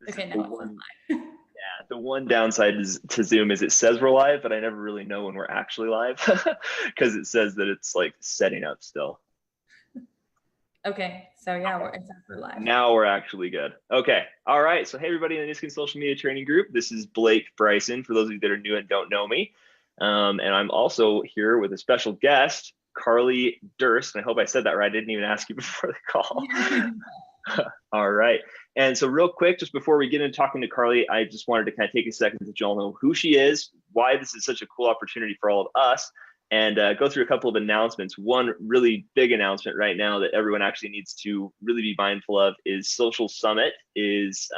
Okay, The no, it says one, live. yeah, the one downside is to Zoom is it says we're live, but I never really know when we're actually live because it says that it's like setting up still. Okay, so yeah, it says we're live. Now we're actually good. Okay. All right. So, hey, everybody in the Newskin Social Media Training Group. This is Blake Bryson, for those of you that are new and don't know me. And I'm also here with a special guest, Carly Durst. And I hope I said that right. I didn't even ask you before the call. All right. And so, real quick, just before we get into talking to Carly, I just wanted to kind of take a second to let you all know who she is, why this is such a cool opportunity for all of us, and go through a couple of announcements. One really big announcement right now that everyone actually needs to really be mindful of is Social Summit is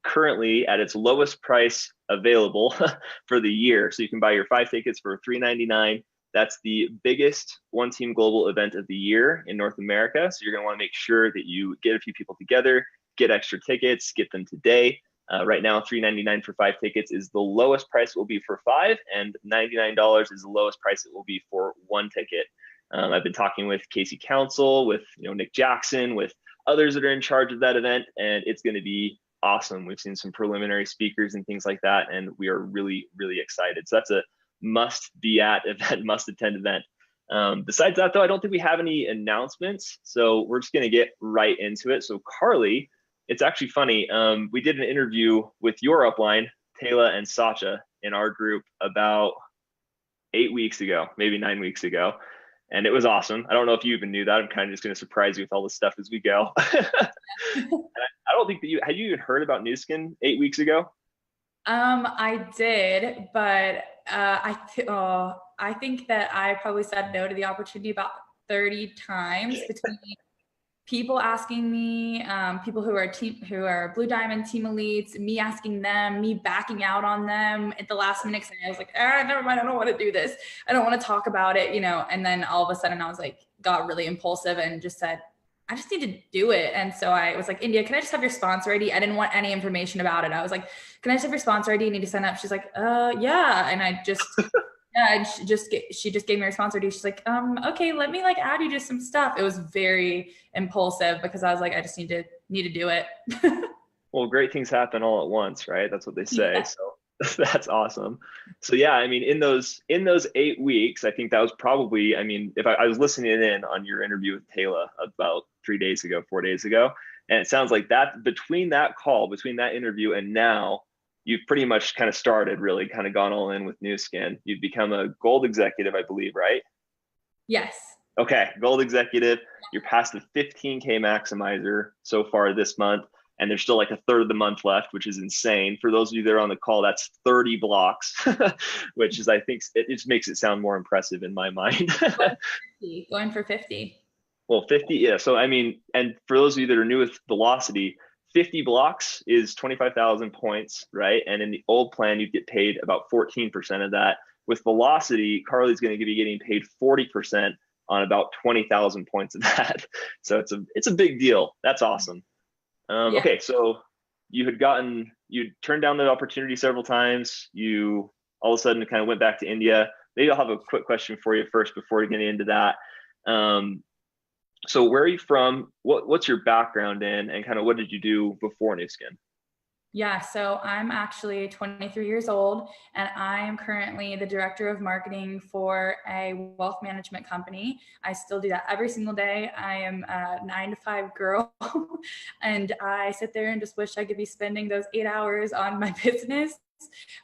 currently at its lowest price available for the year. So you can buy your 5 tickets for $3.99. That's the biggest one team global event of the year in North America. So you're going to want to make sure that you get a few people together, get extra tickets, get them today. Right now, $3.99 for 5 tickets is the lowest price it will be for five, and $99 is the lowest price it will be for 1 ticket. I've been talking with Casey Council, with Nick Jackson, with others that are in charge of that event, and it's going to be awesome. We've seen some preliminary speakers and things like that, and we are really, really excited. So that's a must be at event, must attend event. Besides that, though, I don't think we have any announcements, so we're just going to get right into it. So Carly, it's actually funny. We did an interview with your upline, Taylor and Sacha, in our group about 8 weeks ago, maybe 9 weeks ago. And it was awesome. I don't know if you even knew that. I'm kind of just going to surprise you with all this stuff as we go. I don't think that had you even heard about Newskin 8 weeks ago? I did, but I think that I probably said no to the opportunity about 30 times between people asking me, people who are Blue Diamond team elites, me asking them, me backing out on them at the last minute. I was like, never mind, I don't want to do this. I don't want to talk about it, And then all of a sudden I was like, got really impulsive and just said, I just need to do it. And so I was like, India, can I just have your sponsor ID? I didn't want any information about it. I was like, can I just have your sponsor ID? I need to sign up. She's like, yeah. And I just, yeah, and she just gave me her sponsor ID. She's like, okay, let me add you to some stuff. It was very impulsive because I was like, I just need to do it. Well, great things happen all at once, right? That's what they say. Yeah. So that's awesome. So yeah, I mean, in those 8 weeks, I think that was probably, I mean, if I was listening in on your interview with Taylor about 3 days ago, 4 days ago, and it sounds like that between that interview and now, you've pretty much kind of started, really kind of gone all in with New Skin. You've become a gold executive, I believe, right? Yes. Okay, gold executive. You're past the 15K maximizer so far this month, and there's still like a third of the month left, which is insane. For those of you that are on the call, that's 30 blocks, which is, I think, it just makes it sound more impressive in my mind. Going for 50. Well, 50, yeah. So, I mean, and for those of you that are new with Velocity, 50 blocks is 25,000 points, right? And in the old plan, you'd get paid about 14% of that. With Velocity, Carly's going to be getting paid 40% on about 20,000 points of that. So it's a big deal. That's awesome. Yeah. Okay, so you turned down the opportunity several times. You all of a sudden kind of went back to India. Maybe I'll have a quick question for you first before getting into that. So where are you from? What's your background in, and kind of what did you do before New Skin? Yeah, so I'm actually 23 years old, and I am currently the director of marketing for a wealth management company. I still do that every single day. I am a 9 to 5 girl, and I sit there and just wish I could be spending those 8 hours on my business.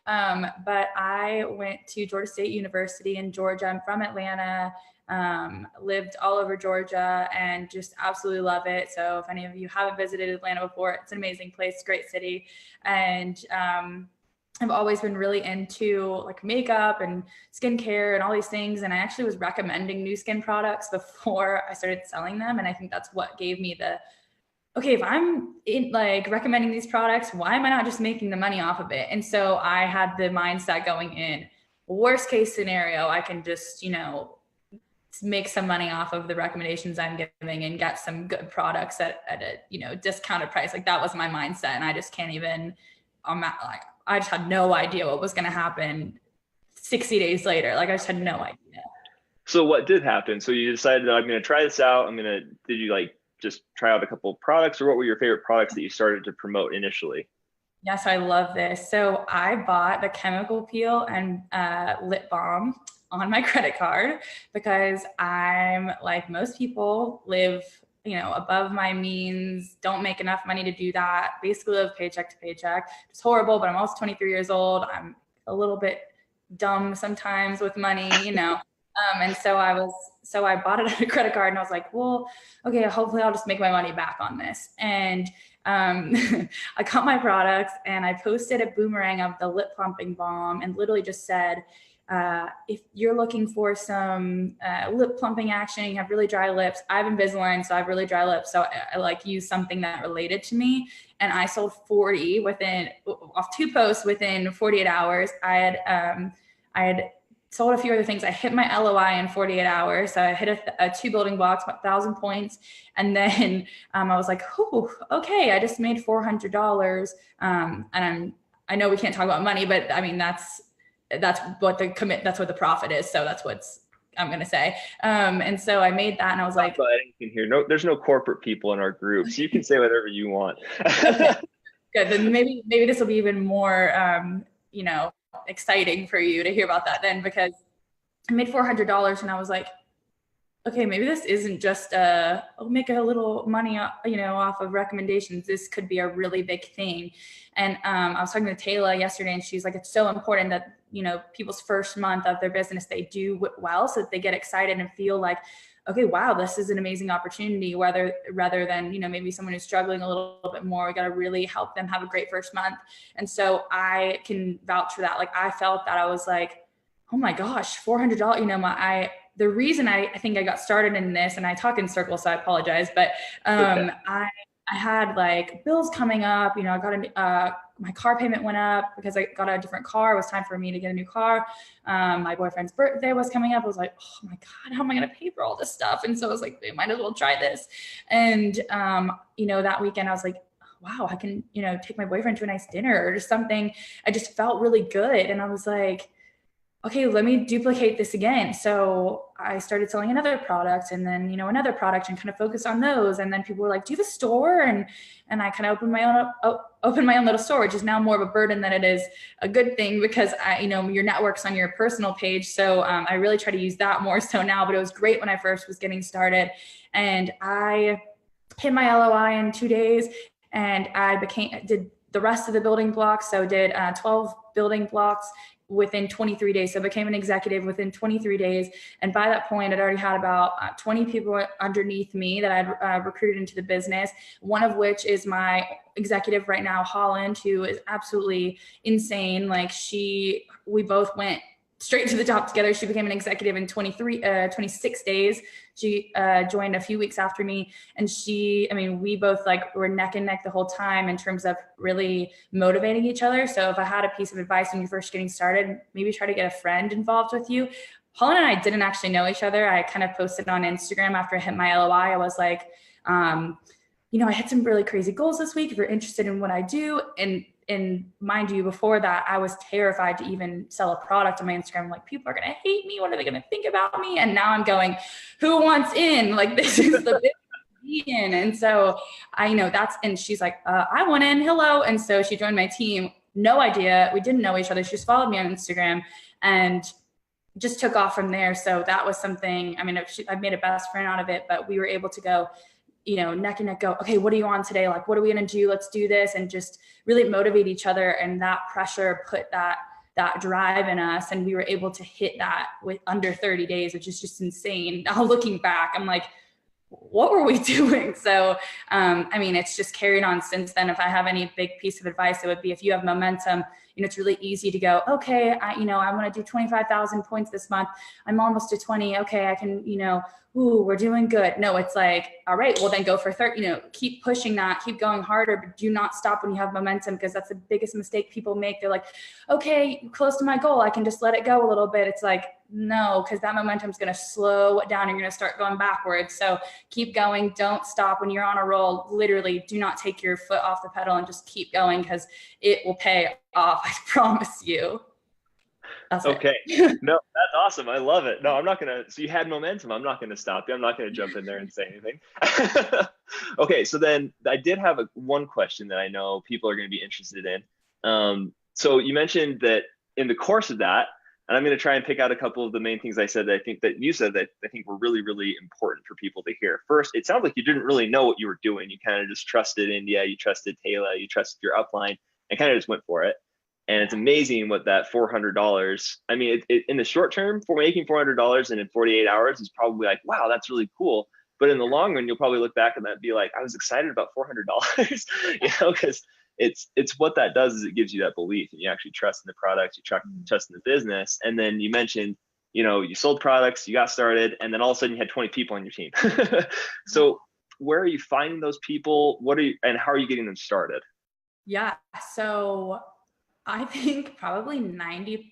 But I went to Georgia State University in Georgia. I'm from Atlanta. Lived all over Georgia and just absolutely love it. So if any of you haven't visited Atlanta before, it's an amazing place, great city. And I've always been really into makeup and skincare and all these things. And I actually was recommending New Skin products before I started selling them. And I think that's what gave me okay, if I'm recommending these products, why am I not just making the money off of it? And so I had the mindset going in, worst case scenario, I can just, make some money off of the recommendations I'm giving and get some good products at a discounted price. That was my mindset, and I just can't even. I just had no idea what was going to happen 60 days later. I just had no idea. So what did happen? So you decided that I'm going to try this out. Did you just try out a couple of products, or what were your favorite products that you started to promote initially? Yes, I love this. So I bought the chemical peel and lip balm on my credit card because I'm like most people live, above my means, don't make enough money to do that. Basically live paycheck to paycheck. It's horrible, but I'm also 23 years old. I'm a little bit dumb sometimes with money. And so I bought it on a credit card and I was like, well, okay, hopefully I'll just make my money back on this. And I got my products and I posted a boomerang of the lip plumping balm and literally just said, if you're looking for some lip plumping action, you have really dry lips. I have Invisalign, so I have really dry lips. So I like use something that related to me. And I sold 40 off 2 posts within 48 hours. I had sold a few other things. I hit my LOI in 48 hours. So I hit a 2 building blocks, 1,000 points. And then I was like, oh, okay, I just made $400. And I know we can't talk about money, but I mean, that's what the profit is. So that's I'm going to say. And so I made that and I was like, anything here. No, there's no corporate people in our group, so you can say whatever you want. Okay. Good. Then maybe this will be even more, exciting for you to hear about that then, because I made $400 and I was like, okay, maybe this isn't just I'll make a little money, off of recommendations. This could be a really big thing. And I was talking to Taylor yesterday and she's like, it's so important that, people's first month of their business, they do well so that they get excited and feel like, okay, wow, this is an amazing opportunity, rather than, maybe someone who's struggling a little bit more. We got to really help them have a great first month. And so I can vouch for that. Like I felt that I was like, oh my gosh, $400, the reason I think I got started in this, and I talk in circles, so I apologize, but Okay. I had like bills coming up, I got my car payment went up because I got a different car. It was time for me to get a new car. My boyfriend's birthday was coming up. I was like, oh my God, how am I going to pay for all this stuff? And so I was like, I might as well try this. And, that weekend I was like, wow, I can, take my boyfriend to a nice dinner or just something. I just felt really good. And I was like, okay, let me duplicate this again. So I started selling another product and then, another product and kind of focused on those. And then people were like, do you have a store? And I kind of opened my own little store, which is now more of a burden than it is a good thing because your network's on your personal page. So I really try to use that more so now, but it was great when I first was getting started. And I hit my LOI in 2 days and I did the rest of the building blocks. So did 12 building blocks within 23 days. So I became an executive within 23 days. And by that point, I'd already had about 20 people underneath me that I'd recruited into the business, one of which is my executive right now, Holland, who is absolutely insane. Like we both went straight to the top together. She became an executive in 26 days. She joined a few weeks after me. And we both were neck and neck the whole time in terms of really motivating each other. So if I had a piece of advice when you're first getting started, maybe try to get a friend involved with you. Holland and I didn't actually know each other. I kind of posted on Instagram after I hit my LOI. I was like, I had some really crazy goals this week. If you're interested in what I do. And mind you, before that, I was terrified to even sell a product on my Instagram. I'm like, people are going to hate me. What are they going to think about me? And now I'm going, who wants in? Like, this is the business to be in. And so and she's like, I want in, hello. And so she joined my team. No idea. We didn't know each other. She just followed me on Instagram and just took off from there. So that was something, I've made a best friend out of it, but we were able to go, neck and neck, go, okay, what are you on today? Like, what are we going to do? Let's do this. And just really motivate each other. And that pressure put that drive in us. And we were able to hit that with under 30 days, which is just insane. Now looking back, I'm like, what were we doing? So, it's just carried on since then. If I have any big piece of advice, it would be if you have momentum, it's really easy to go, okay, I want to do 25,000 points this month. I'm almost to 20. Okay. I can, we're doing good. No, it's like, all right, well then go for 30, keep pushing that, keep going harder, but do not stop when you have momentum, because that's the biggest mistake people make. They're like, okay, close to my goal, I can just let it go a little bit. It's like, no, because that momentum is going to slow down. You're going to start going backwards. So keep going. Don't stop when you're on a roll. Literally do not take your foot off the pedal and just keep going, because it will pay off. I promise you. That's Okay. it. No, that's awesome. I love it. No, I'm not gonna. So you had momentum. I'm not gonna stop you. I'm not gonna jump in there and say anything. Okay. So then I did have one question that I know people are gonna be interested in. So you mentioned that in the course of that, and I'm gonna try and pick out a couple of the main things I said that I think that you said that I think were really, really important for people to hear. First, it sounds like you didn't really know what you were doing. You kind of just trusted India, you trusted Taylor, you trusted your upline, and kind of just went for it. And it's amazing what that $400. I mean, in the short term, for making $400 and in 48 hours is probably like, wow, that's really cool. But in the long run, you'll probably look back at that and be like, I was excited about $400, because it's what that does is it gives you that belief and you actually trust in the product, you trust in the business. And then you mentioned, you sold products, you got started, and then all of a sudden you had 20 people on your team. So where are you finding those people? And how are you getting them started? Yeah. So I think probably 95%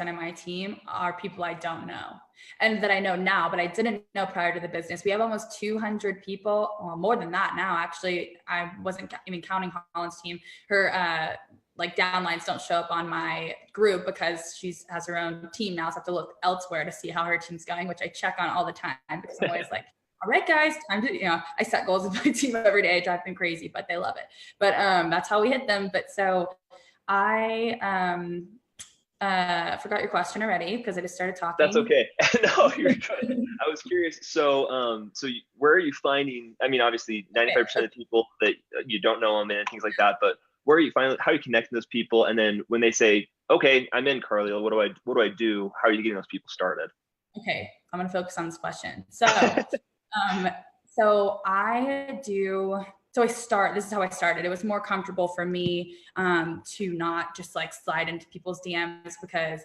of my team are people I don't know and that I know now, but I didn't know prior to the business. We have almost 200 people, well, more than that now. Actually, I wasn't even counting Holland's team. Her like downlines don't show up on my group because she has her own team now. So I have to look elsewhere to see how her team's going, which I check on all the time because I'm always like, all right, guys, time to, I set goals with my team every day. I drive them crazy, but they love it. But that's how we hit them. But so I forgot your question already because I just started talking. That's okay. No, you're good. I was curious. So, where are you finding? I mean, obviously, 95% of people that you don't know them and things like that. But where are you finding? How are you connecting those people? And then when they say, "Okay, I'm in, Carly, what do I do?" How are you getting those people started? Okay, I'm gonna focus on this question. So, so I do. So this is how I started. It was more comfortable for me to not just like slide into people's DMs because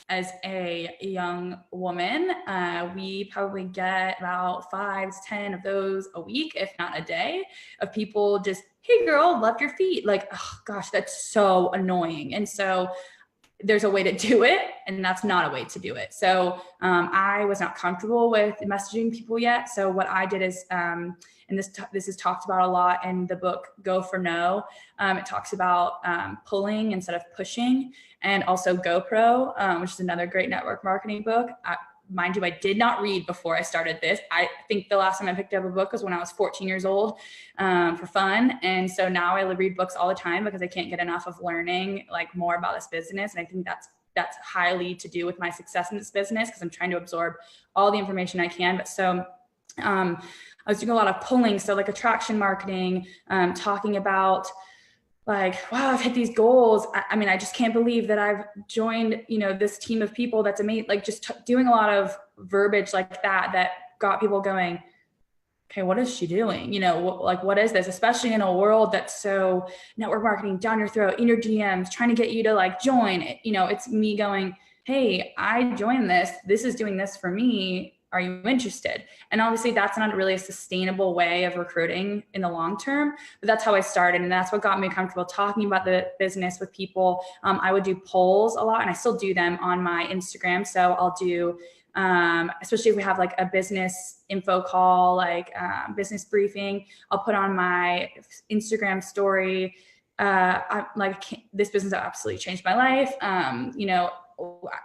as a young woman, we probably get about 5 to 10 of those a week, if not a day, of people just, hey girl, love your feet. Like, oh gosh, that's so annoying. And so there's a way to do it and that's not a way to do it. So I was not comfortable with messaging people yet. So what I did is, and this is talked about a lot in the book, Go for No. It talks about pulling instead of pushing, and also GoPro, which is another great network marketing book. Mind you, I did not read before I started this. I think the last time I picked up a book was when I was 14 years old for fun. And so now I read books all the time because I can't get enough of learning like more about this business. And I think that's highly to do with my success in this business because I'm trying to absorb all the information I can. But so I was doing a lot of pulling. So like attraction marketing, talking about like, wow, I've hit these goals. I mean, I just can't believe that I've joined, this team of people that's amazing. Like just doing a lot of verbiage like that got people going, okay, what is she doing? Like, what is this? Especially in a world that's so network marketing down your throat, in your DMs, trying to get you to like join. It's me going, hey, I joined this. This is doing this for me. Are you interested? And obviously that's not really a sustainable way of recruiting in the long term, but that's how I started. And that's what got me comfortable talking about the business with people. I would do polls a lot and I still do them on my Instagram. So I'll do, especially if we have like a business info call, like business briefing, I'll put on my Instagram story. This business absolutely changed my life.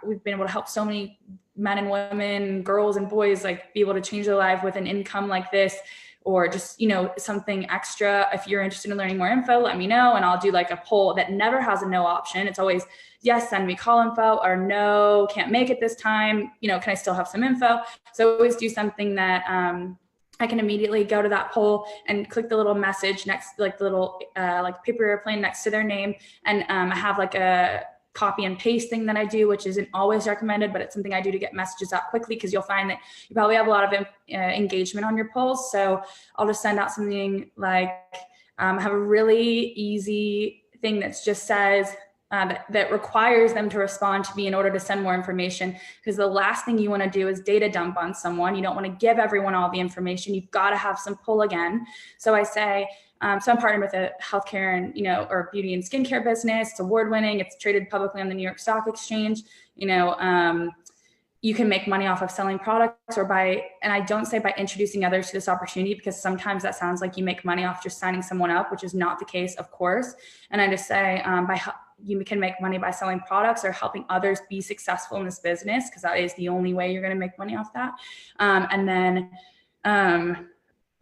We've been able to help so many men and women, girls and boys, like be able to change their life with an income like this, or just, something extra. If you're interested in learning more info, let me know. And I'll do like a poll that never has a no option. It's always, yes, send me call info, or no, can't make it this time. Can I still have some info? So I always do something that, I can immediately go to that poll and click the little message next, like the little, like paper airplane next to their name. And I have like a copy and paste thing that I do, which isn't always recommended, but it's something I do to get messages out quickly because you'll find that you probably have a lot of engagement on your polls. So I'll just send out something like, have a really easy thing that just says, that requires them to respond to me in order to send more information. Because the last thing you want to do is data dump on someone. You don't want to give everyone all the information. You've got to have some pull again. So I say, so I'm partnered with a healthcare and, or beauty and skincare business. It's award winning. It's traded publicly on the New York Stock Exchange. You can make money off of selling products and I don't say by introducing others to this opportunity, because sometimes that sounds like you make money off just signing someone up, which is not the case, of course. And I just say, you can make money by selling products or helping others be successful in this business, because that is the only way you're going to make money off that. And then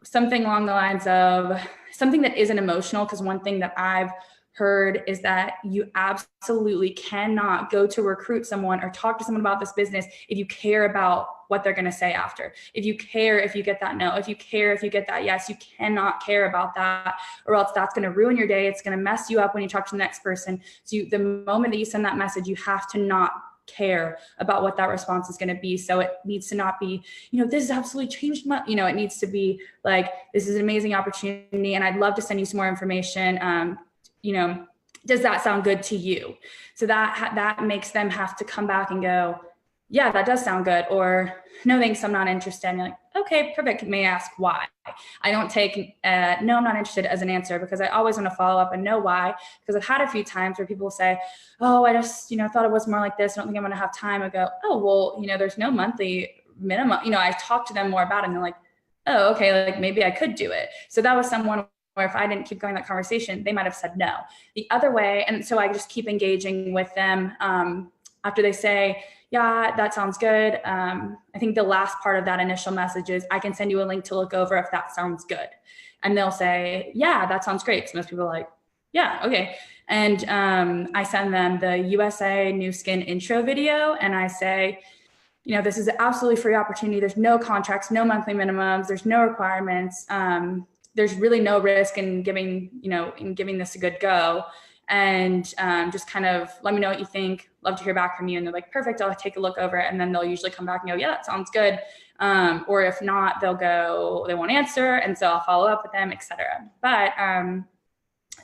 something along the lines of something that isn't emotional, because one thing that I've heard is that you absolutely cannot go to recruit someone or talk to someone about this business if you care about what they're going to say after. If you care if you get that no, if you care if you get that yes, you cannot care about that, or else that's going to ruin your day. It's going to mess you up when you talk to the next person. So the moment that you send that message, you have to not care about what that response is going to be. So it needs to not be, this has absolutely changed my, it needs to be like, this is an amazing opportunity and I'd love to send you some more information. Does that sound good to you? So that makes them have to come back and go, yeah, that does sound good. Or no, thanks, I'm not interested. And you're like, okay, perfect. May I ask why? I don't take no, I'm not interested as an answer, because I always want to follow up and know why. Because I've had a few times where people say, oh, I just, thought it was more like this. I don't think I'm going to have time. I go, oh, well, there's no monthly minimum. I talk to them more about it and they're like, oh, okay, like maybe I could do it. So that was someone where if I didn't keep going that conversation, they might have said no. The other way, and so I just keep engaging with them after they say, yeah, that sounds good. I think the last part of that initial message is, I can send you a link to look over if that sounds good. And they'll say, yeah, that sounds great. Because most people are like, yeah, okay. And I send them the USA New Skin intro video, and I say, this is an absolutely free opportunity. There's no contracts, no monthly minimums, there's no requirements. There's really no risk in giving this a good go. And just kind of let me know what you think. Love to hear back from you. And they're like, perfect, I'll take a look over it. And then they'll usually come back and go, yeah, that sounds good. Or if not, they'll go, they won't answer. And so I'll follow up with them, etc. But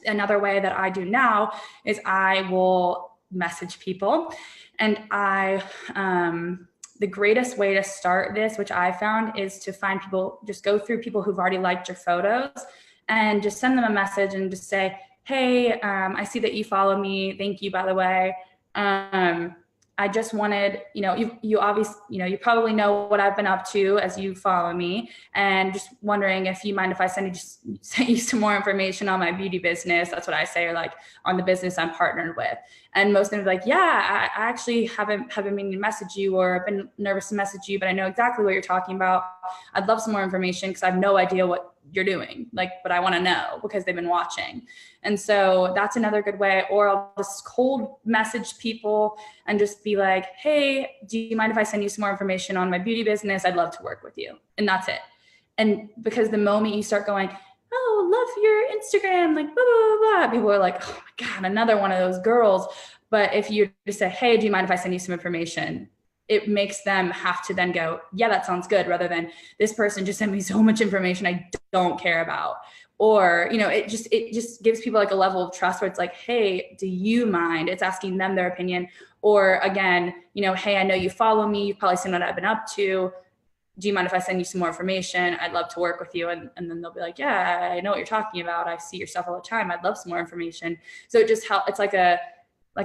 another way that I do now is I will message people, and the greatest way to start this, which I found, is to find people, just go through people who've already liked your photos and just send them a message and just say, hey, I see that you follow me. Thank you, by the way. I just wanted, you obviously, you probably know what I've been up to as you follow me, and just wondering if you mind if I send you some more information on my beauty business. That's what I say, or like on the business I'm partnered with. And most of them are like, yeah, I actually haven't meaning to message you, or I've been nervous to message you, but I know exactly what you're talking about. I'd love some more information because I have no idea what you're doing, but I want to know because they've been watching. And so that's another good way. Or I'll just cold message people and just be like, hey, do you mind if I send you some more information on my beauty business? I'd love to work with you. And that's it. And because the moment you start going, oh, love your Instagram, like blah, blah, blah, blah, people are like, oh my God, another one of those girls. But if you just say, hey, do you mind if I send you some information? It makes them have to then go, yeah, that sounds good, rather than this person just sent me so much information I don't care about. Or, it just gives people like a level of trust where it's like, hey, do you mind? It's asking them their opinion. Or again, hey, I know you follow me. You've probably seen what I've been up to. Do you mind if I send you some more information? I'd love to work with you. And then they'll be like, yeah, I know what you're talking about. I see your stuff all the time. I'd love some more information. So it just helps. It's like a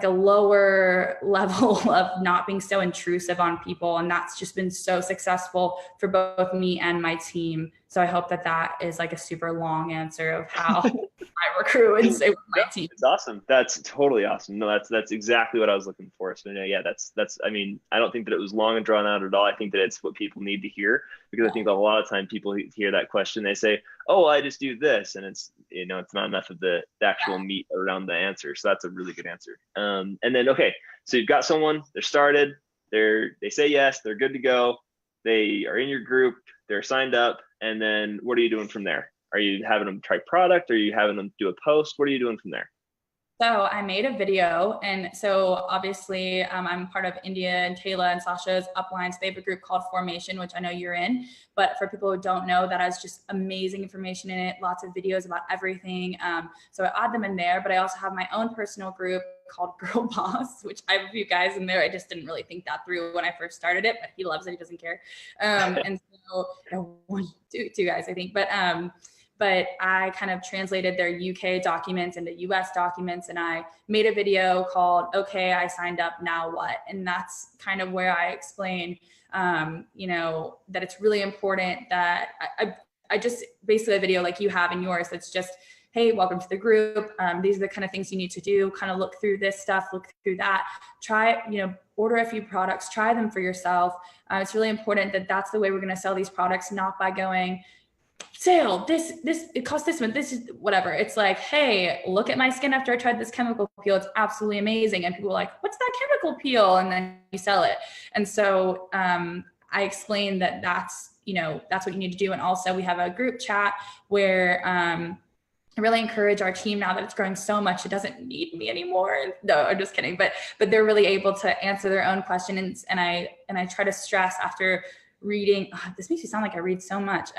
lower level of not being so intrusive on people. And that's just been so successful for both me and my team. So I hope that is like a super long answer of how I recruit and say with my team. It's awesome. That's totally awesome. No, that's exactly what I was looking for. So yeah, that's, I mean, I don't think that it was long and drawn out at all. I think that it's what people need to hear, because I think a lot of time people hear that question, they say, oh, well, I just do this. And it's, it's not enough of the actual meat around the answer. So that's a really good answer. And then, okay, so you've got someone, they're started, they say yes, they're good to go. They are in your group, they're signed up. And then what are you doing from there? Are you having them try product? Are you having them do a post? What are you doing from there? So I made a video, and so obviously I'm part of India and Kayla and Sasha's uplines. They have a group called Formation, which I know you're in, but for people who don't know, that has just amazing information in it, lots of videos about everything. So I add them in there, but I also have my own personal group called Girl Boss, which I have a few guys in there. I just didn't really think that through when I first started it, but he loves it, he doesn't care. And so two guys, I think, but I kind of translated their UK documents into US documents, and I made a video called, okay, I signed up, now what? And that's kind of where I explain, that it's really important that I just basically a video like you have in yours that's just, hey, welcome to the group. These are the kind of things you need to do. Kind of look through this stuff, look through that. Try, order a few products, try them for yourself. It's really important that that's the way we're going to sell these products, not by going, sale, this, it costs this much, this is whatever. It's like, hey, look at my skin after I tried this chemical peel. It's absolutely amazing. And people are like, what's that chemical peel? And then you sell it. And so I explained that that's what you need to do. And also we have a group chat where I really encourage our team now that it's growing so much, it doesn't need me anymore. No, I'm just kidding. But they're really able to answer their own questions. And I try to stress after reading, this makes me sound like I read so much,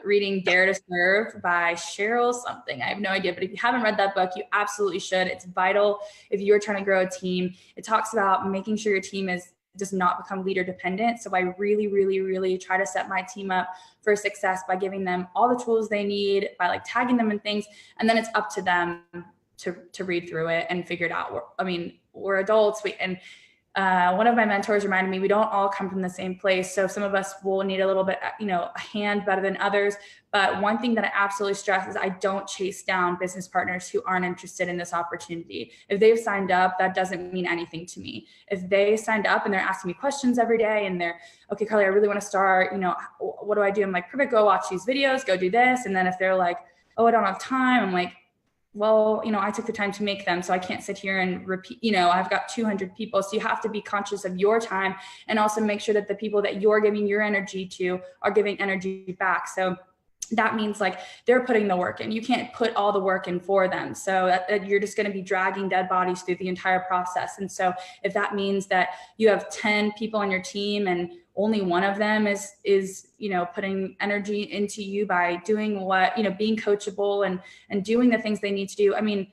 reading Dare to Serve by Cheryl something. I have no idea, but if you haven't read that book, you absolutely should. It's vital if you're trying to grow a team. It talks about making sure your team does not become leader dependent. So I really, really, really try to set my team up for success by giving them all the tools they need, by like tagging them in things. And then it's up to them to read through it and figure it out. I mean, we're adults. One of my mentors reminded me, we don't all come from the same place. So some of us will need a little bit, a hand better than others. But one thing that I absolutely stress is I don't chase down business partners who aren't interested in this opportunity. If they've signed up, that doesn't mean anything to me. If they signed up and they're asking me questions every day and they're, okay, Carly, I really want to start, what do I do? I'm like, perfect, go watch these videos, go do this. And then if they're like, oh, I don't have time, I'm like, well, I took the time to make them, so I can't sit here and repeat, I've got 200 people. So you have to be conscious of your time and also make sure that the people that you're giving your energy to are giving energy back. So that means like they're putting the work in. You can't put all the work in for them. So that you're just going to be dragging dead bodies through the entire process. And so if that means that you have 10 people on your team and only one of them is putting energy into you by doing what, being coachable and doing the things they need to do. I mean,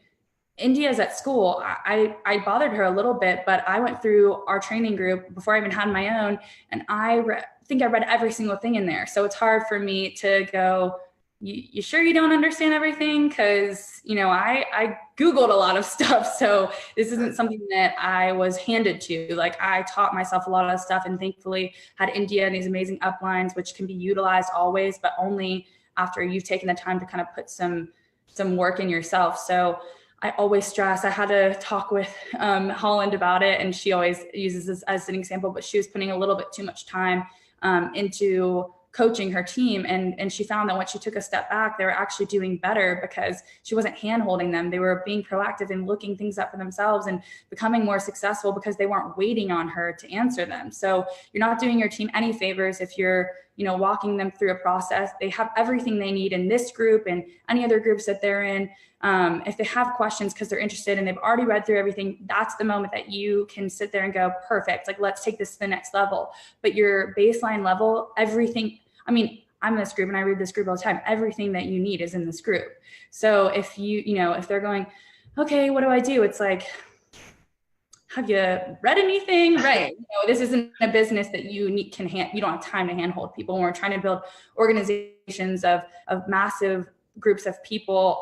India's at school. I bothered her a little bit, but I went through our training group before I even had my own. And I think I read every single thing in there. So it's hard for me to go, you sure you don't understand everything? Cause I Googled a lot of stuff. So this isn't something that I was handed to. Like I taught myself a lot of stuff and thankfully had India and these amazing uplines, which can be utilized always, but only after you've taken the time to kind of put some work in yourself. So I always stress, I had to talk with Holland about it. And she always uses this as an example, but she was putting a little bit too much time into coaching her team. And she found that once she took a step back, they were actually doing better because she wasn't hand-holding them. They were being proactive and looking things up for themselves and becoming more successful because they weren't waiting on her to answer them. So you're not doing your team any favors if you're, walking them through a process. They have everything they need in this group and any other groups that they're in. If they have questions because they're interested and they've already read through everything, that's the moment that you can sit there and go, perfect, like let's take this to the next level. But your baseline level, everything, I mean, I'm in this group and I read this group all the time. Everything that you need is in this group. So if if they're going, okay, what do I do? It's like, have you read anything? Right. This isn't a business that you don't have time to handhold people. When we're trying to build organizations of massive groups of people,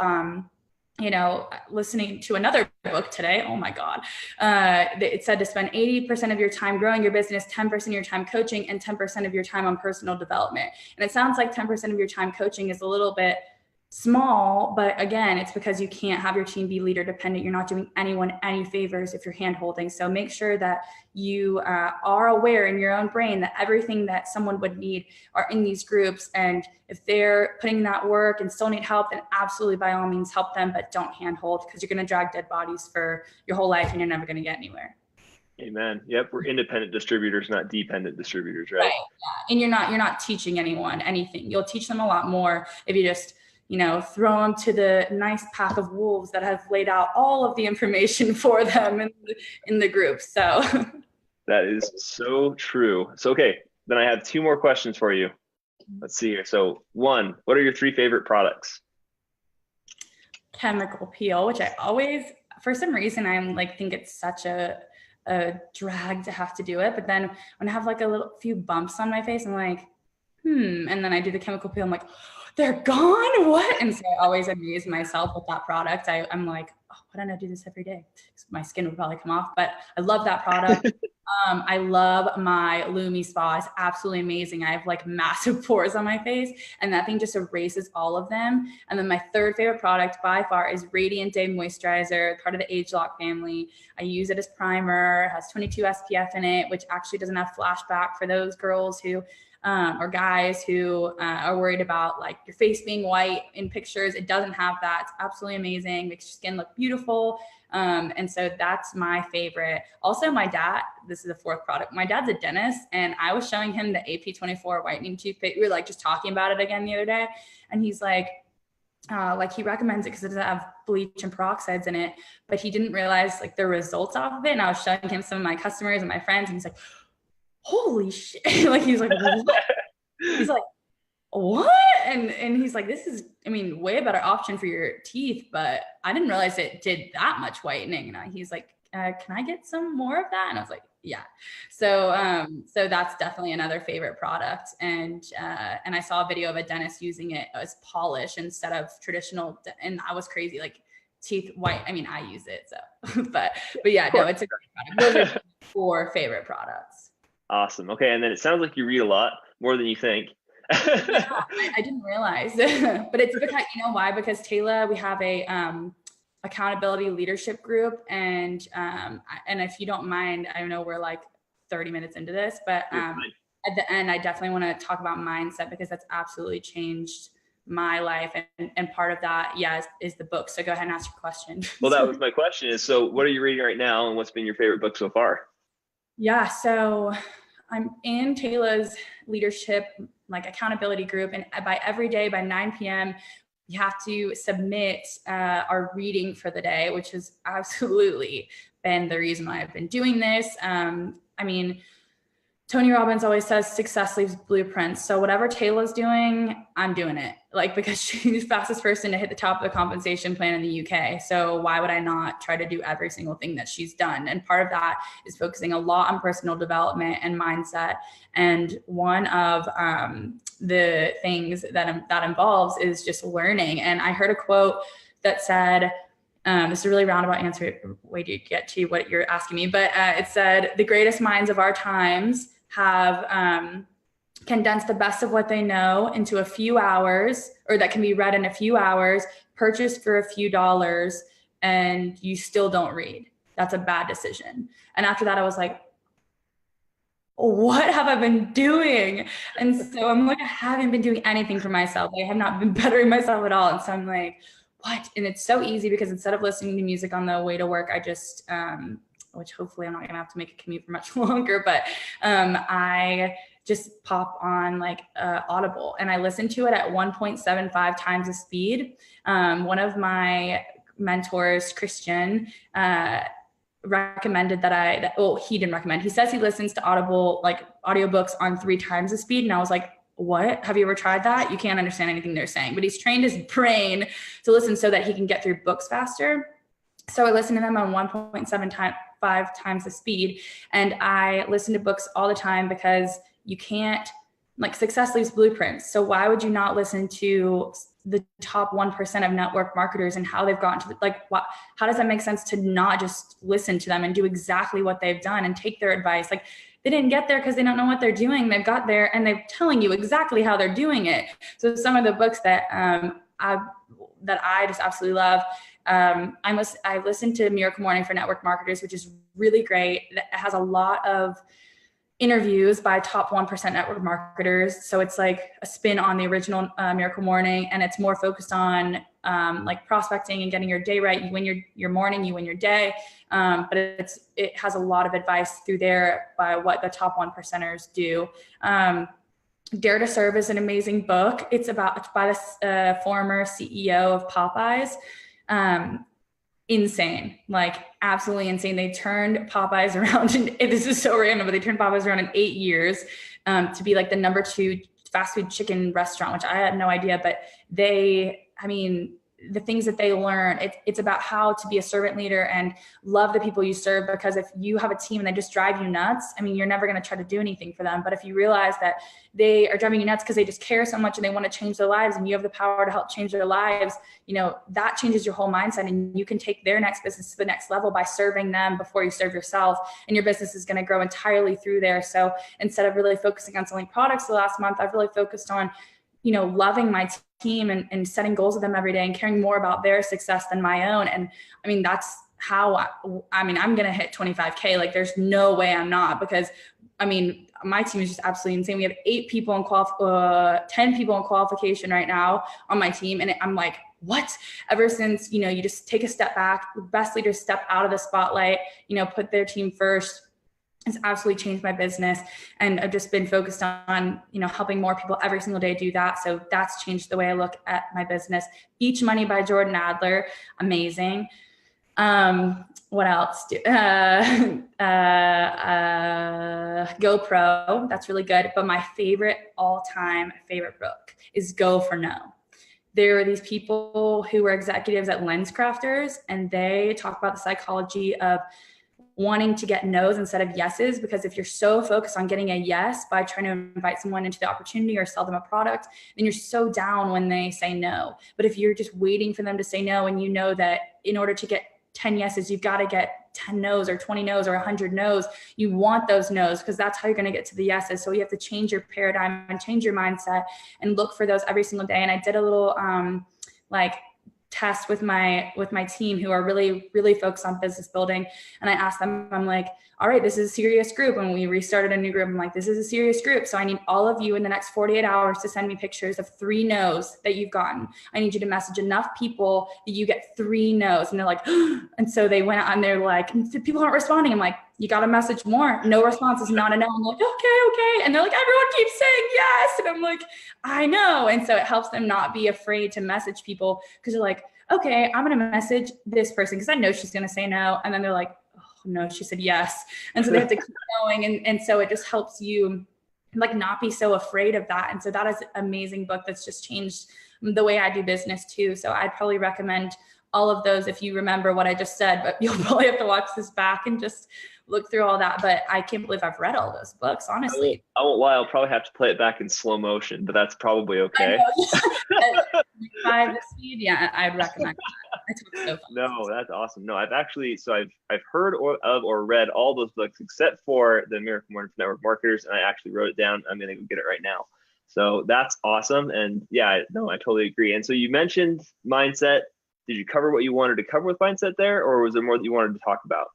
listening to another book today, oh my God, it said to spend 80% of your time growing your business, 10% of your time coaching, and 10% of your time on personal development. And it sounds like 10% of your time coaching is a little bit small, but again, it's because you can't have your team be leader dependent. You're not doing anyone any favors if you're hand holding. So make sure that you are aware in your own brain that everything that someone would need are in these groups. And if they're putting that work and still need help, then absolutely by all means help them, but don't hand hold because you're going to drag dead bodies for your whole life and you're never going to get anywhere. Amen. Yep. We're independent distributors, not dependent distributors, right? Right. Yeah. And you're not teaching anyone anything. You'll teach them a lot more if you just throw them to the nice pack of wolves that have laid out all of the information for them in the group. So that is so true. So, okay, then I have two more questions for you. Let's see here. So one, what are your 3 favorite products? Chemical peel, which I always, for some reason, I'm like, think it's such a drag to have to do it. But then when I have like a few bumps on my face, I'm like, and then I do the chemical peel. I'm like, they're gone. What? And so I always amaze myself with that product. I'm like, oh, why don't I do this every day? My skin would probably come off, but I love that product. I love my Lumi Spa. It's absolutely amazing. I have like massive pores on my face, and that thing just erases all of them. And then my third favorite product by far is Radiant Day Moisturizer, part of the Age Lock family. I use it as primer. It has 22 SPF in it, which actually doesn't have flashback for those girls who or guys who are worried about like your face being white in pictures. It doesn't have that. It's absolutely amazing. Makes your skin look beautiful. And so that's my favorite. Also, my dad, this is the fourth product. My dad's a dentist, and I was showing him the AP24 whitening toothpaste. We were like just talking about it again the other day. And he's like he recommends it because it doesn't have bleach and peroxides in it, but he didn't realize like the results off of it. And I was showing him some of my customers and my friends, and he's like, holy shit. Like, he's like, what? He's like, what? And he's like, this is, I mean, way better option for your teeth, but I didn't realize it did that much whitening. And he's like, can I get some more of that? And I was like, yeah. So, so that's definitely another favorite product. And I saw a video of a dentist using it as polish instead of traditional. And I was crazy, like teeth white. I mean, I use it. So, but yeah, no, it's a great product. Those are 4 favorite products. Awesome. Okay. And then it sounds like you read a lot, more than you think. Yeah, I didn't realize, but it's because, you know why? Because Taylor, we have a accountability leadership group, and if you don't mind, I know we're like 30 minutes into this, but at the end, I definitely want to talk about mindset, because that's absolutely changed my life, and part of that, is the book. So go ahead and ask your question. Well, that was my question. Is, so what are you reading right now, and what's been your favorite book so far? Yeah, so I'm in Taylor's leadership, like accountability group, and by every day by 9 p.m. we have to submit our reading for the day, which has absolutely been the reason why I've been doing this. I mean, Tony Robbins always says success leaves blueprints. So whatever Taylor's doing, I'm doing it. Like, because she's the fastest person to hit the top of the compensation plan in the UK. So why would I not try to do every single thing that she's done? And part of that is focusing a lot on personal development and mindset. And one of the things that involves is just learning. And I heard a quote that said, this is a really roundabout answer, way to get to what you're asking me, but it said, the greatest minds of our times have condensed the best of what they know into a few hours, or that can be read in a few hours, purchased for a few dollars, and you still don't read. That's a bad decision. And after that, I was like, what have I been doing? And so I'm like, I haven't been doing anything for myself. I have not been bettering myself at all. And so I'm like, what? And it's so easy, because instead of listening to music on the way to work, I just, which hopefully I'm not gonna have to make a commute for much longer, but I just pop on like Audible, and I listen to it at 1.75 times the speed. One of my mentors, Christian, recommended that he didn't recommend, he says he listens to Audible, like audiobooks on 3 times the speed. And I was like, what? Have you ever tried that? You can't understand anything they're saying, but he's trained his brain to listen so that he can get through books faster. So I listen to them on 1.75 times the speed. And I listen to books all the time, because you can't, like, success leaves blueprints. So why would you not listen to the top 1% of network marketers and how they've gotten to, like, what, how does that make sense to not just listen to them and do exactly what they've done and take their advice? Like, they didn't get there because they don't know what they're doing. They've got there and they're telling you exactly how they're doing it. So some of the books that I just absolutely love, I listened to Miracle Morning for Network Marketers, which is really great. It has a lot of interviews by top 1% network marketers. So it's like a spin on the original Miracle Morning, and it's more focused on like prospecting and getting your day right. You win your morning, you win your day. But it has a lot of advice through there by what the top 1%ers do. Dare to Serve is an amazing book. It's by the former CEO of Popeyes. Insane, like absolutely insane. They turned Popeyes around, and this is so random, but they turned Popeyes around in 8 years to be like the number 2 fast food chicken restaurant, which I had no idea. But they, I mean, the things that they learn. It's about how to be a servant leader and love the people you serve, because if you have a team and they just drive you nuts, I mean, you're never going to try to do anything for them. But if you realize that they are driving you nuts because they just care so much and they want to change their lives, and you have the power to help change their lives, you know, that changes your whole mindset, and you can take their next business to the next level by serving them before you serve yourself, and your business is going to grow entirely through there. So instead of really focusing on selling products the last month, I've really focused on, you know, loving my team and setting goals with them every day and caring more about their success than my own. And I mean, that's how I'm going to hit 25K. Like, there's no way I'm not, because I mean, my team is just absolutely insane. We have 10 people in qualification right now on my team. And I'm like, what? Ever since, you know, you just take a step back, the best leaders step out of the spotlight, you know, put their team first. It's absolutely changed my business. And I've just been focused on, you know, helping more people every single day do that. So that's changed the way I look at my business. Each Money by Jordan Adler. Amazing. What else? GoPro. That's really good. But my all-time favorite book is Go for No. There are these people who are executives at Lens Crafters, and they talk about the psychology of wanting to get no's instead of yeses, because if you're so focused on getting a yes by trying to invite someone into the opportunity or sell them a product, then you're so down when they say no. But if you're just waiting for them to say no, and you know that in order to get 10 yeses, you've got to get 10 no's or 20 no's or 100 no's. You want those no's, because that's how you're going to get to the yeses. So you have to change your paradigm and change your mindset and look for those every single day. And I did a little test with my team, who are really, really focused on business building. And I asked them, I'm like, all right, this is a serious group. And we restarted a new group. I'm like, this is a serious group. So I need all of you in the next 48 hours to send me pictures of 3 no's that you've gotten. I need you to message enough people that you get 3 no's. And they're like, and so they went out and they're like, people aren't responding. I'm like, you got to message more. No response is not a no. I'm like, okay. And they're like, everyone keeps saying yes. And I'm like, I know. And so it helps them not be afraid to message people, because they're like, okay, I'm going to message this person because I know she's going to say no. And then they're like, oh no, she said yes. And so they have to keep going. And so it just helps you like not be so afraid of that. And so that is an amazing book that's just changed the way I do business too. So I'd probably recommend all of those if you remember what I just said, but you'll probably have to watch this back and just look through all that. But I can't believe I've read all those books, honestly. I won't lie, I'll probably have to play it back in slow motion, but that's probably okay. By the speed, yeah, I'd recommend that. It's so fun. No, that's awesome. No, I've heard of or read all those books except for the Miracle Morning for Network Marketers, and I actually wrote it down. I'm gonna go get it right now. So that's awesome. And yeah, no, I totally agree. And so you mentioned mindset. Did you cover what you wanted to cover with mindset there, or was there more that you wanted to talk about?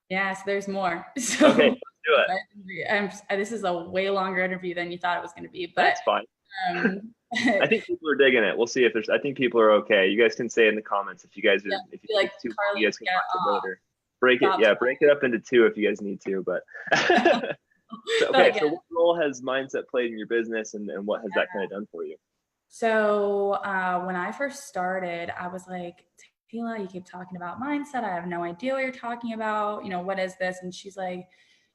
Yes, there's more. So, okay, let's do it. This is a way longer interview than you thought it was going to be, but that's fine. I think people are digging it. We'll see if I think people are okay. You guys can say in the comments if you guys are, if you like too, you guys can watch it later. Break it up into 2 if you guys need to, but okay. So what role has mindset played in your business, and what has that kind of done for you? So when I first started, I was like, Tila, you keep talking about mindset. I have no idea what you're talking about. You know, what is this? And she's like,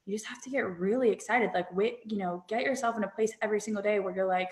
you just have to get really excited. Like, wait, you know, get yourself in a place every single day where you're like,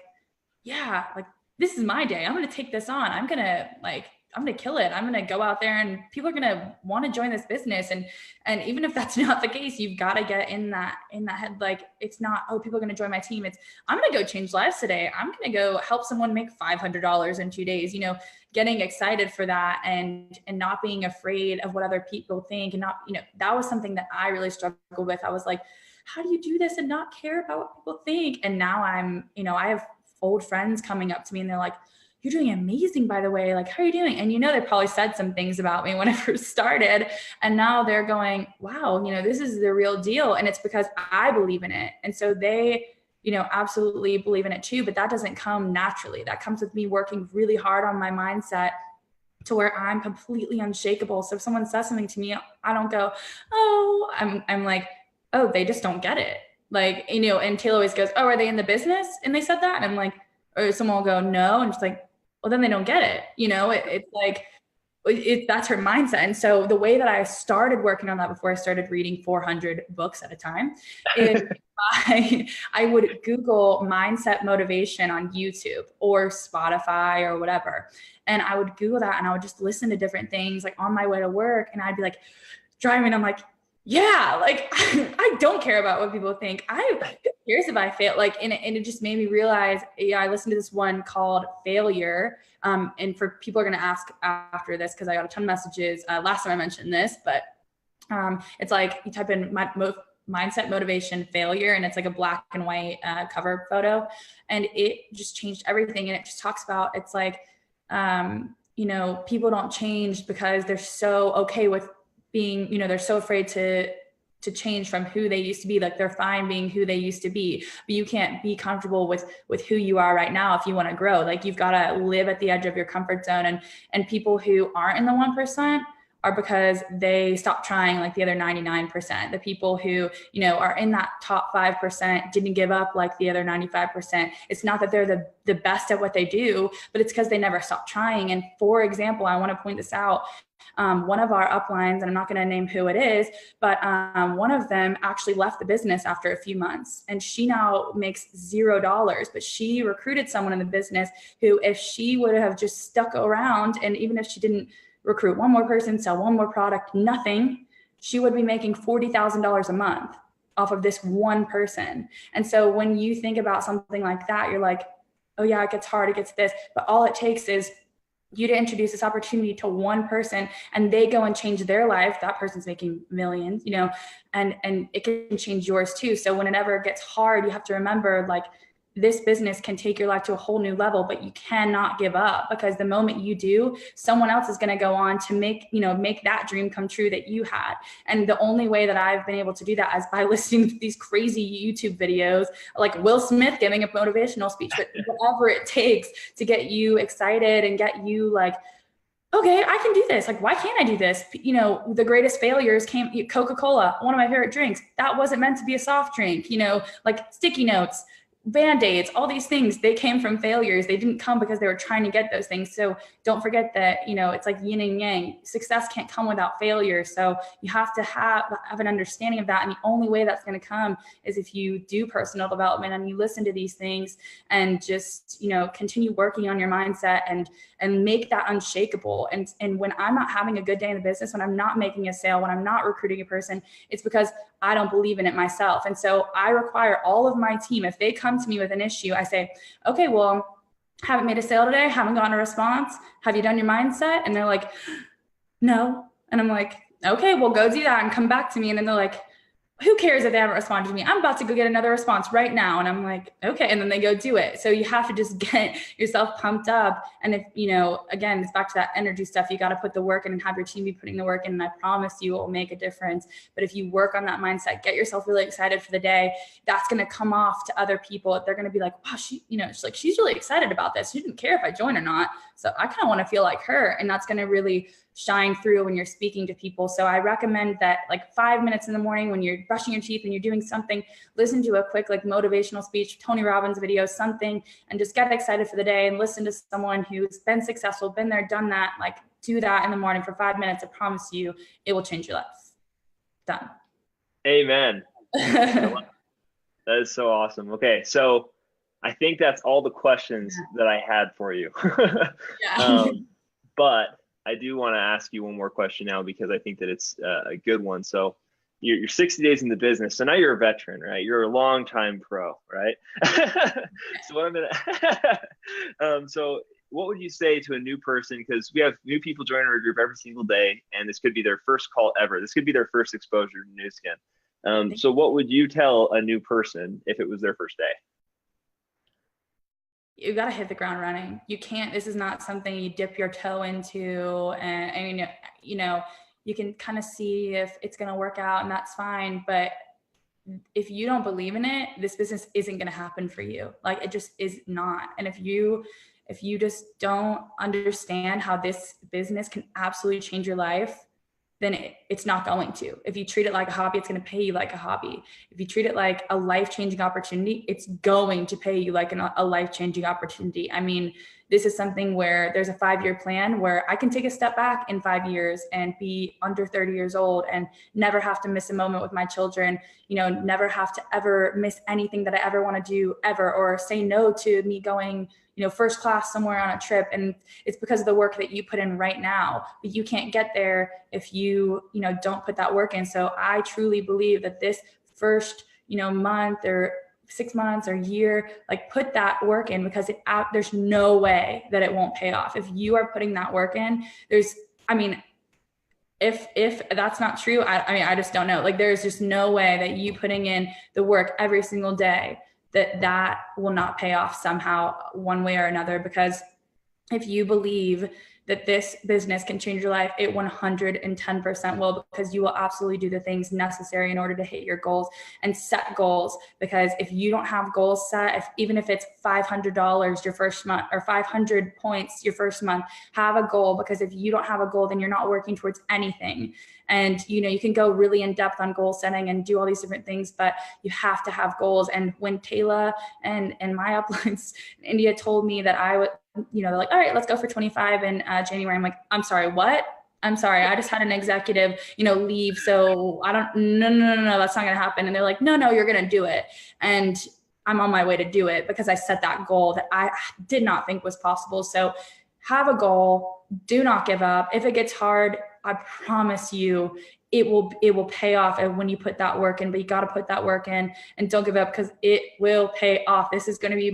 yeah, like this is my day. I'm going to take this on. I'm going to kill it. I'm going to go out there and people are going to want to join this business. And even if that's not the case, you've got to get in that head. Like, it's not, oh, people are going to join my team. It's, I'm going to go change lives today. I'm going to go help someone make $500 in 2 days, you know, getting excited for that and not being afraid of what other people think. And not, you know, that was something that I really struggled with. I was like, how do you do this and not care about what people think? And now I'm, you know, I have old friends coming up to me and they're like, you're doing amazing, by the way. Like, how are you doing? And, you know, they probably said some things about me when I first started. And now they're going, wow, you know, this is the real deal. And it's because I believe in it. And so they, you know, absolutely believe in it too, but that doesn't come naturally. That comes with me working really hard on my mindset to where I'm completely unshakable. So if someone says something to me, I don't go, oh, I'm like, oh, they just don't get it. Like, you know, and Taylor always goes, oh, are they in the business? And they said that. And I'm like, or someone will go, no. And she's like, well, then they don't get it. You know, it's like, that's her mindset. And so the way that I started working on that before I started reading 400 books at a time is I would Google mindset motivation on YouTube or Spotify or whatever. And I would Google that and I would just listen to different things like on my way to work. And I'd be like driving. I'm like, yeah, like I don't care about what people think. Who cares if I fail? Like, and it just made me realize, yeah, I listened to this one called Failure. And for people are going to ask after this, cause I got a ton of messages last time I mentioned this, but it's like you type in mindset, motivation, failure, and it's like a black and white cover photo. And it just changed everything. And it just talks about, it's like, you know, people don't change because they're so okay with being, you know, they're so afraid to change from who they used to be. Like they're fine being who they used to be, but you can't be comfortable with who you are right now if you want to grow. Like you've got to live at the edge of your comfort zone. And people who aren't in the 1% are because they stopped trying like the other 99%. The people who, you know, are in that top 5% didn't give up like the other 95%. It's not that they're the best at what they do, but it's because they never stopped trying. And for example, I want to point this out. One of our uplines, and I'm not going to name who it is, but one of them actually left the business after a few months, and she now makes $0. But she recruited someone in the business who, if she would have just stuck around, and even if she didn't recruit one more person, sell one more product, nothing, she would be making $40,000 a month off of this one person. And so when you think about something like that, you're like, oh yeah, it gets hard, it gets this, but all it takes is you to introduce this opportunity to one person and they go and change their life. That person's making millions, you know, and it can change yours too. So whenever it gets hard, you have to remember, like, this business can take your life to a whole new level, but you cannot give up, because the moment you do, someone else is going to go on to make that dream come true that you had. And the only way that I've been able to do that is by listening to these crazy YouTube videos like Will Smith giving a motivational speech, but whatever it takes to get you excited and get you like, okay, I can do this. Like, why can't I do this? You know, the greatest failures came, Coca-Cola, one of my favorite drinks. That wasn't meant to be a soft drink, you know, like sticky notes, Band-Aids, all these things, they came from failures. They didn't come because they were trying to get those things. So don't forget that, you know, it's like yin and yang. Success can't come without failure. So you have to have an understanding of that. And the only way that's going to come is if you do personal development and you listen to these things and just, you know, continue working on your mindset and make that unshakable. And when I'm not having a good day in the business, when I'm not making a sale, when I'm not recruiting a person, it's because I don't believe in it myself. And so I require all of my team, if they come to me with an issue, I say, okay, well, haven't made a sale today, haven't gotten a response. Have you done your mindset? And they're like, no. And I'm like, okay, well, go do that and come back to me. And then they're like, who cares if they haven't responded to me? I'm about to go get another response right now. And I'm like, okay. And then they go do it. So you have to just get yourself pumped up. And if, you know, again, it's back to that energy stuff. You got to put the work in and have your team be putting the work in. And I promise you it will make a difference. But if you work on that mindset, get yourself really excited for the day, that's going to come off to other people. They're going to be like, wow, she's really excited about this. She didn't care if I join or not. So I kind of want to feel like her. And that's going to really shine through when you're speaking to people. So I recommend that, like, 5 minutes in the morning when you're brushing your teeth and you're doing something, listen to a quick like motivational speech, Tony Robbins video, something, and just get excited for the day and listen to someone who's been successful, been there, done that. Like, do that in the morning for 5 minutes. I promise you it will change your life. Done. Amen. That is so awesome. Okay, so I think that's all the questions that I had for you. But I do want to ask you one more question now, because I think that it's a good one. So you're 60 days in the business. So now you're a veteran, right? You're a longtime pro, right? So what I'm gonna, so what would you say to a new person? Because we have new people joining our group every single day, and this could be their first call ever. This could be their first exposure to Nu Skin. So what would you tell a new person if it was their first day? You got to hit the ground running. You can't, this is not something you dip your toe into. And I mean, you know, you can kind of see if it's going to work out, and that's fine. But if you don't believe in it, this business isn't going to happen for you. Like, it just is not. And if you just don't understand how this business can absolutely change your life, then it's not going to. If you treat it like a hobby, it's going to pay you like a hobby. If you treat it like a life-changing opportunity, it's going to pay you like a life-changing opportunity. I mean, this is something where there's a 5-year plan where I can take a step back in 5 years and be under 30 years old and never have to miss a moment with my children, you know, never have to ever miss anything that I ever want to do ever, or say no to me going, first class somewhere on a trip, and it's because of the work that you put in right now. But you can't get there if you don't put that work in. So I truly believe that this first month or 6 months or year, like put that work in, because there's no way that it won't pay off if you are putting that work in. If that's not true, I just don't know. Like, there's just no way that you putting in the work every single day that will not pay off somehow, one way or another. Because if you believe that this business can change your life, it 110% will, because you will absolutely do the things necessary in order to hit your goals and set goals. Because if you don't have goals set, even if it's $500 your first month or 500 points your first month, have a goal. Because if you don't have a goal, then you're not working towards anything. And you can go really in depth on goal setting and do all these different things, but you have to have goals. And when Taylor and my uploads in India told me that I would, they're like, all right, let's go for 25 in January. I'm like, I'm sorry, what? I'm sorry, I just had an executive, leave. So no, that's not going to happen. And they're like, no, you're going to do it. And I'm on my way to do it, because I set that goal that I did not think was possible. So have a goal. Do not give up. If it gets hard, I promise you, it will pay off when you put that work in. But you got to put that work in, and don't give up, because it will pay off. This is going to be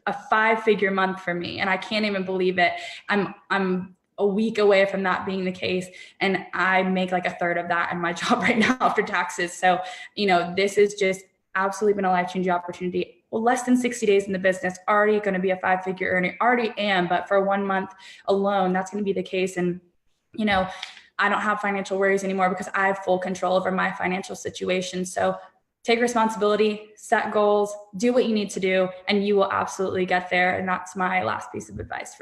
a 5-figure month for me, and I can't even believe it. I'm a week away from that being the case, and I make like a third of that in my job right now after taxes. So this is just absolutely been a life-changing opportunity. Well, less than 60 days in the business, already going to be a 5-figure earner. Already am, but for 1 month alone, that's going to be the case. And I don't have financial worries anymore, because I have full control over my financial situation. So take responsibility, set goals, do what you need to do, and you will absolutely get there. And that's my last piece of advice for